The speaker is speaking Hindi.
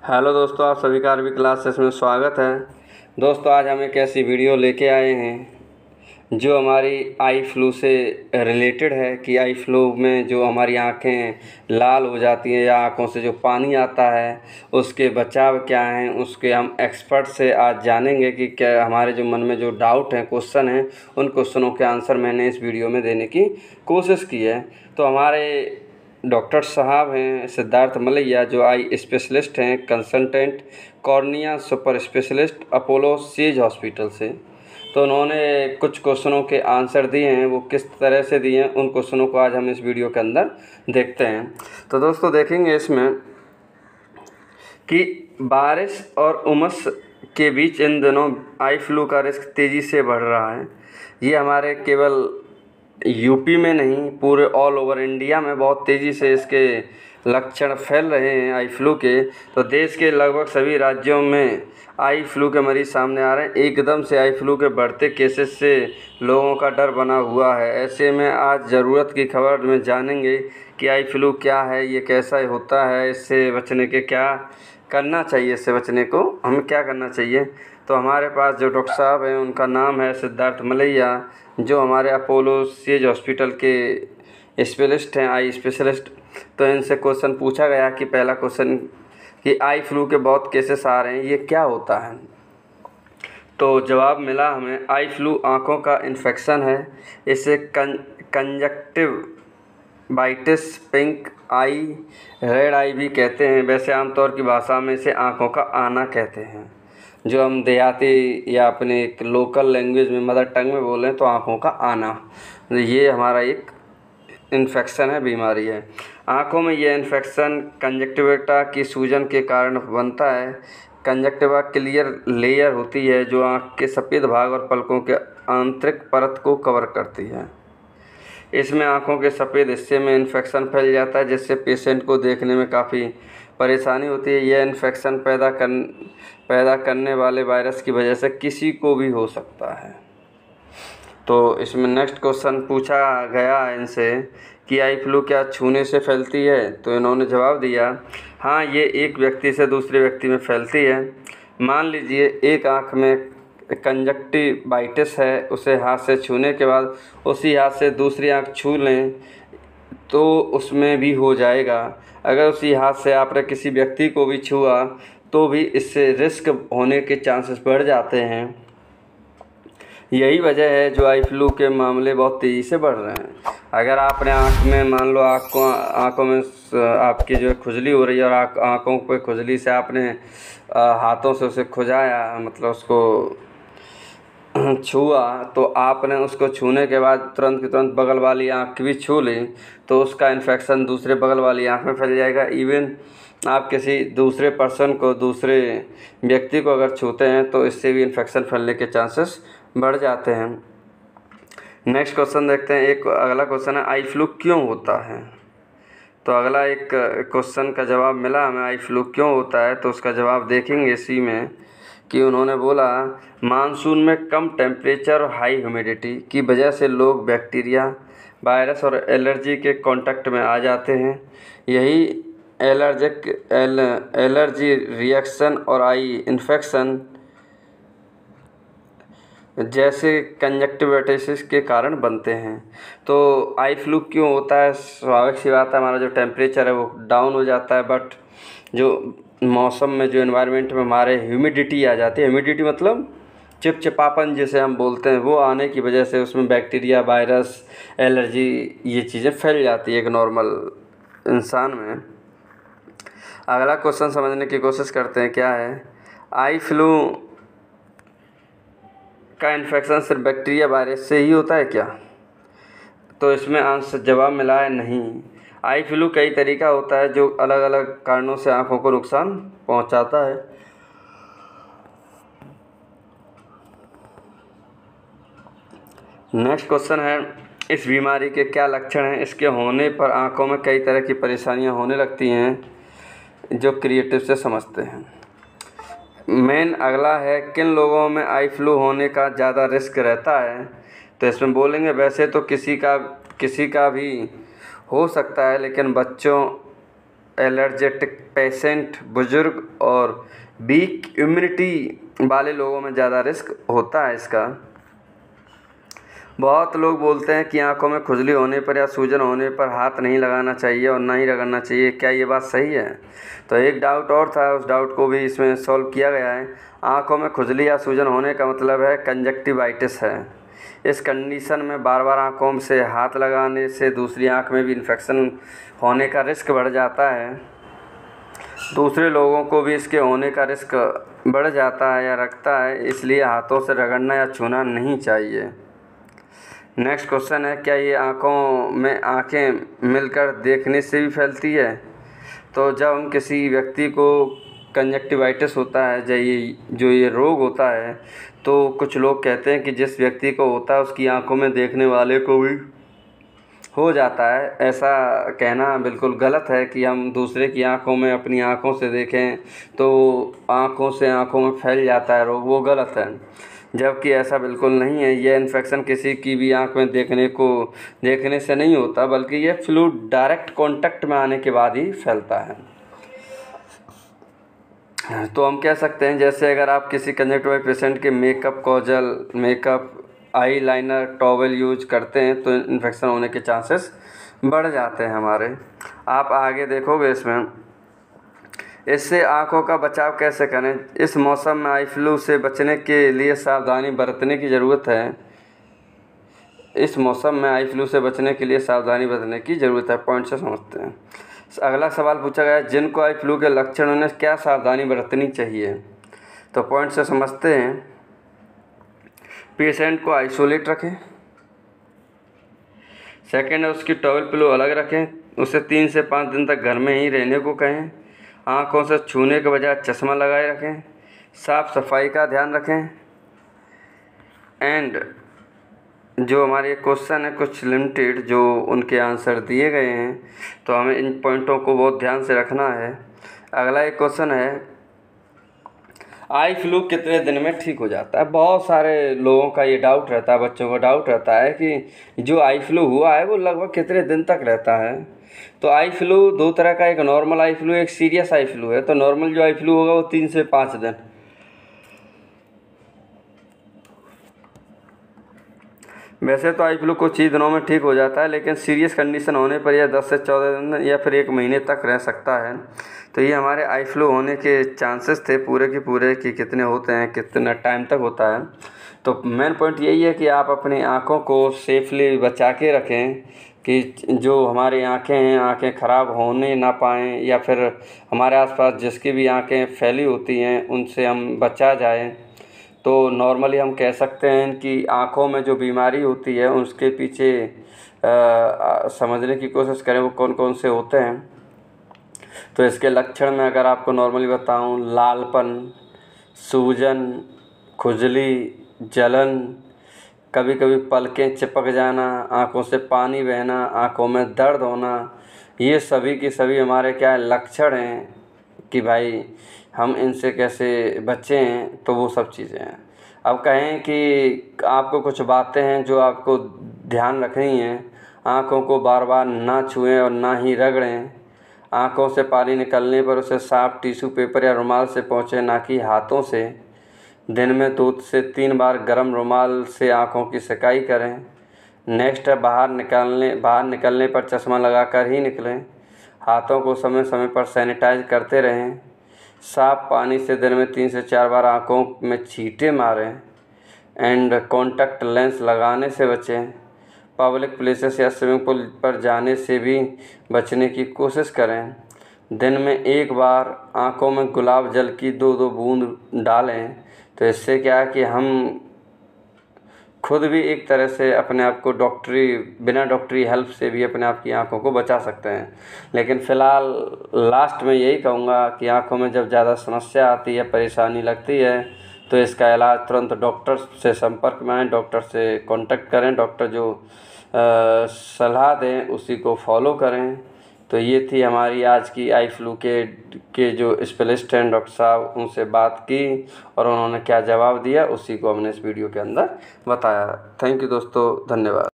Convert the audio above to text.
हेलो दोस्तों, आप सभी का आरबी क्लासेस में स्वागत है। दोस्तों, आज हम एक ऐसी वीडियो लेके आए हैं जो हमारी आई फ्लू से रिलेटेड है कि आई फ्लू में जो हमारी आँखें लाल हो जाती हैं या आँखों से जो पानी आता है उसके बचाव क्या हैं, उसके हम एक्सपर्ट से आज जानेंगे कि क्या हमारे जो मन में जो डाउट हैं, क्वेश्चन हैं, उन क्वेश्चनों के आंसर मैंने इस वीडियो में देने की कोशिश की है। तो हमारे डॉक्टर साहब हैं सिद्धार्थ मलैया, जो आई स्पेशलिस्ट हैं, consultant cornea super specialist Apollo सीज हॉस्पिटल से। तो उन्होंने कुछ क्वेश्चनों के आंसर दिए हैं। वो किस तरह से दिए हैं, उन क्वेश्चनों को आज हम इस वीडियो के अंदर देखते हैं। तो दोस्तों, देखेंगे इसमें कि बारिश और उमस के बीच इन दिनों आई फ्लू का रिस्क तेज़ी से बढ़ रहा है। ये हमारे केवल यूपी में नहीं, पूरे ऑल ओवर इंडिया में बहुत तेज़ी से इसके लक्षण फैल रहे हैं आई फ्लू के। तो देश के लगभग सभी राज्यों में आई फ्लू के मरीज़ सामने आ रहे हैं। एकदम से आई फ्लू के बढ़ते केसेस से लोगों का डर बना हुआ है। ऐसे में आज ज़रूरत की खबर में जानेंगे कि आई फ्लू क्या है, ये कैसा होता है, इससे बचने के क्या करना चाहिए, इससे बचने को हमें क्या करना चाहिए। तो हमारे पास जो डॉक्टर साहब हैं उनका नाम है सिद्धार्थ मलैया, जो हमारे अपोलो सीज हॉस्पिटल के स्पेशलिस्ट हैं, आई स्पेशलिस्ट। तो इनसे क्वेश्चन पूछा गया कि पहला क्वेश्चन कि आई फ्लू के बहुत केसेस आ रहे हैं, ये क्या होता है। तो जवाब मिला हमें, आई फ्लू आँखों का इन्फेक्शन है। इसे कंजक्टिव बाइटिस, पिंक आई, रेड आई भी कहते हैं। वैसे आमतौर की भाषा में इसे आँखों का आना कहते हैं। जो हम देहाती या अपने एक लोकल लैंग्वेज में, मदर टंग में बोलें तो आँखों का आना, ये हमारा एक इन्फेक्शन है, बीमारी है। आँखों में यह इन्फेक्शन कंजक्टिवा की सूजन के कारण बनता है। कंजक्टिवा क्लियर लेयर होती है जो आँख के सफ़ेद भाग और पलकों के आंतरिक परत को कवर करती है। इसमें आँखों के सफ़ेद हिस्से में इन्फेक्शन फैल जाता है, जिससे पेशेंट को देखने में काफ़ी परेशानी होती है। यह इन्फेक्शन पैदा करने वाले वायरस की वजह से किसी को भी हो सकता है। तो इसमें नेक्स्ट क्वेश्चन पूछा गया इनसे कि आई फ्लू क्या छूने से फैलती है। तो इन्होंने जवाब दिया, हाँ, ये एक व्यक्ति से दूसरे व्यक्ति में फैलती है। मान लीजिए एक आँख में कंजक्टिवाइटिस है, उसे हाथ से छूने के बाद उसी हाथ से दूसरी आँख छू लें तो उसमें भी हो जाएगा। अगर उसी हाथ से आपने किसी व्यक्ति को भी छुआ तो भी इससे रिस्क होने के चांसेस बढ़ जाते हैं। यही वजह है जो आई फ्लू के मामले बहुत तेज़ी से बढ़ रहे हैं। अगर आपने आँख में, मान लो आँखों में आपकी जो है खुजली हो रही है और आँखों पे खुजली से आपने हाथों से उसे खुजाया, मतलब उसको छुआ, तो आपने उसको छूने के बाद तुरंत की तुरंत बगल वाली आँख भी छू ली तो उसका इन्फेक्शन दूसरे बगल वाली आँख में फैल जाएगा। इवन आप किसी दूसरे पर्सन को, दूसरे व्यक्ति को अगर छूते हैं तो इससे भी इन्फेक्शन फैलने के चांसेस बढ़ जाते हैं। नेक्स्ट क्वेश्चन देखते हैं। एक अगला क्वेश्चन है, आई फ्लू क्यों होता है। तो अगला एक क्वेश्चन का जवाब मिला हमें, आई फ्लू क्यों होता है। तो उसका जवाब देखेंगे इसी में कि उन्होंने बोला, मानसून में कम टेम्परेचर और हाई ह्यूमिडिटी की वजह से लोग बैक्टीरिया, वायरस और एलर्जी के कांटेक्ट में आ जाते हैं। यही एलर्जी रिएक्शन और आई इन्फेक्शन जैसे कंजक्टिवाइटिस के कारण बनते हैं। तो आई फ्लू क्यों होता है, स्वाभाविक सी बात है, हमारा जो टेम्परेचर है वो डाउन हो जाता है, बट जो मौसम में, जो एनवायरनमेंट में हमारे ह्यूमिडिटी आ जाती है, ह्यूमिडिटी मतलब चिपचिपापन जिसे हम बोलते हैं, वो आने की वजह से उसमें बैक्टीरिया, वायरस, एलर्जी, ये चीज़ें फैल जाती है एक नॉर्मल इंसान में। अगला क्वेश्चन समझने की कोशिश करते हैं, क्या है, आई फ्लू का इन्फेक्शन सिर्फ बैक्टीरिया, वायरस से ही होता है क्या। तो इसमें आंसर जवाब मिला है, नहीं। आई फ्लू कई तरीका होता है जो अलग अलग कारणों से आँखों को नुकसान पहुंचाता है। नेक्स्ट क्वेश्चन है, इस बीमारी के क्या लक्षण हैं। इसके होने पर आँखों में कई तरह की परेशानियां होने लगती हैं जो क्रिएटिव से समझते हैं। मेन अगला है, किन लोगों में आई फ्लू होने का ज़्यादा रिस्क रहता है। तो इसमें बोलेंगे, वैसे तो किसी का भी हो सकता है, लेकिन बच्चों एलर्जेटिक पेशेंट, बुजुर्ग और वीक इम्यूनिटी वाले लोगों में ज़्यादा रिस्क होता है इसका। बहुत लोग बोलते हैं कि आंखों में खुजली होने पर या सूजन होने पर हाथ नहीं लगाना चाहिए और ना ही रगड़ना चाहिए। क्या ये बात सही है? तो एक डाउट और था, उस डाउट को भी इसमें सॉल्व किया गया है। आंखों में खुजली या सूजन होने का मतलब है कंजक्टिवाइटिस है। इस कंडीशन में बार बार आंखों से हाथ लगाने से दूसरी आंख में भी इन्फेक्शन होने का रिस्क बढ़ जाता है। दूसरे लोगों को भी इसके होने का रिस्क बढ़ जाता है या रखता है, इसलिए हाथों से रगड़ना या छूना नहीं चाहिए। नेक्स्ट क्वेश्चन है, क्या ये आँखों में आँखें मिलकर देखने से भी फैलती है? तो जब हम किसी व्यक्ति को कंजक्टिवाइटिस होता है, जो ये रोग होता है, तो कुछ लोग कहते हैं कि जिस व्यक्ति को होता है उसकी आँखों में देखने वाले को भी हो जाता है। ऐसा कहना बिल्कुल गलत है कि हम दूसरे की आंखों में अपनी आंखों से देखें तो आंखों से आंखों में फैल जाता है रोग, वो गलत है। जबकि ऐसा बिल्कुल नहीं है। यह इन्फेक्शन किसी की भी आंख में देखने से नहीं होता, बल्कि यह फ्लूइड डायरेक्ट कांटेक्ट में आने के बाद ही फैलता है। तो हम कह सकते हैं, जैसे अगर आप किसी कंजक्टिवाइटिस पेशेंट के मेकअप, काजल, makeup, eye liner, towel use करते हैं तो इन्फेक्शन होने के चांसेस बढ़ जाते हैं हमारे। आप आगे देखोगे इसमें। इससे आँखों का बचाव कैसे करें? इस मौसम में आई फ्लू से बचने के लिए सावधानी बरतने की ज़रूरत है। इस मौसम में आई फ्लू से बचने के लिए सावधानी बरतने की ज़रूरत है। पॉइंट से समझते हैं। अगला सवाल पूछा गया है, जिनको आई फ्लू के लक्षण उन्हें क्या सावधानी बरतनी चाहिए? तो पॉइंट से समझते हैं। पेशेंट को आइसोलेट रखें। सेकेंड है, उसकी टॉवल पिलो अलग रखें। उसे 3 से 5 दिन तक घर में ही रहने को कहें। आँखों से छूने के बजाय चश्मा लगाए रखें। साफ़ सफाई का ध्यान रखें। एंड जो हमारे क्वेश्चन है कुछ लिमिटेड, जो उनके आंसर दिए गए हैं, तो हमें इन पॉइंटों को बहुत ध्यान से रखना है। अगला एक क्वेश्चन है, आई फ्लू कितने दिन में ठीक हो जाता है? बहुत सारे लोगों का ये डाउट रहता है, बच्चों का डाउट रहता है कि जो आई फ्लू हुआ है वो लगभग कितने दिन तक रहता है। तो आई फ्लू 2 तरह का, एक नॉर्मल आई फ्लू, एक सीरियस आई फ्लू है। तो नॉर्मल जो आई फ्लू होगा वो 3 से 5 दिन। वैसे तो आई फ्लू कुछ ही दिनों में ठीक हो जाता है, लेकिन सीरियस कंडीशन होने पर यह 10 से 14 दिन या फिर 1 महीने तक रह सकता है। तो ये हमारे आई फ्लू होने के चांसेस थे पूरे के पूरे, कि कितने होते हैं, कितना टाइम तक होता है। तो मेन पॉइंट यही है कि आप अपनी आँखों को सेफली बचा के रखें, कि जो हमारी आँखें हैं, आँखें ख़राब होने ना पाएँ, या फिर हमारे आसपास जिसकी भी आँखें फैली होती हैं उनसे हम बचा जाएँ। तो नॉर्मली हम कह सकते हैं कि आँखों में जो बीमारी होती है उसके पीछे समझने की कोशिश करें वो कौन कौन से होते हैं। तो इसके लक्षण में अगर आपको नॉर्मली बताऊं, लालपन, सूजन, खुजली, जलन, कभी कभी पलकें चिपक जाना, आँखों से पानी बहना, आँखों में दर्द होना, ये सभी की सभी हमारे क्या लक्षण हैं कि भाई हम इनसे कैसे बचें। तो वो सब चीज़ें हैं। अब कहें कि आपको कुछ बातें हैं जो आपको ध्यान रखनी है। आँखों को बार बार ना छुएं और ना ही रगड़ें। आँखों से पानी निकलने पर उसे साफ टिश्यू पेपर या रुमाल से पोंछें, ना कि हाथों से। दिन में 2 से 3 बार गर्म रुमाल से आँखों की सिकाई करें। नेक्स्ट है, बाहर निकलने पर चश्मा लगाकर ही निकलें। हाथों को समय समय पर सैनिटाइज करते रहें। साफ़ पानी से दिन में 3 से 4 बार आँखों में छींटे मारें। एंड कॉन्टैक्ट लेंस लगाने से बचें। पब्लिक प्लेसेस या स्विमिंग पूल पर जाने से भी बचने की कोशिश करें। दिन में 1 बार आँखों में गुलाब जल की 2-2 बूंद डालें। तो इससे क्या है कि हम खुद भी एक तरह से अपने आप को बिना डॉक्टरी हेल्प से भी अपने आप की आँखों को बचा सकते हैं। लेकिन फ़िलहाल लास्ट में यही कहूँगा कि आँखों में जब ज़्यादा समस्या आती है, परेशानी लगती है, तो इसका इलाज तुरंत डॉक्टर से संपर्क में आएँ, डॉक्टर से कांटेक्ट करें। डॉक्टर जो सलाह दें उसी को फॉलो करें। तो ये थी हमारी आज की आई फ्लू के जो स्पेशलिस्ट हैं डॉक्टर साहब, उनसे बात की और उन्होंने क्या जवाब दिया उसी को हमने इस वीडियो के अंदर बताया। थैंक यू दोस्तों, धन्यवाद।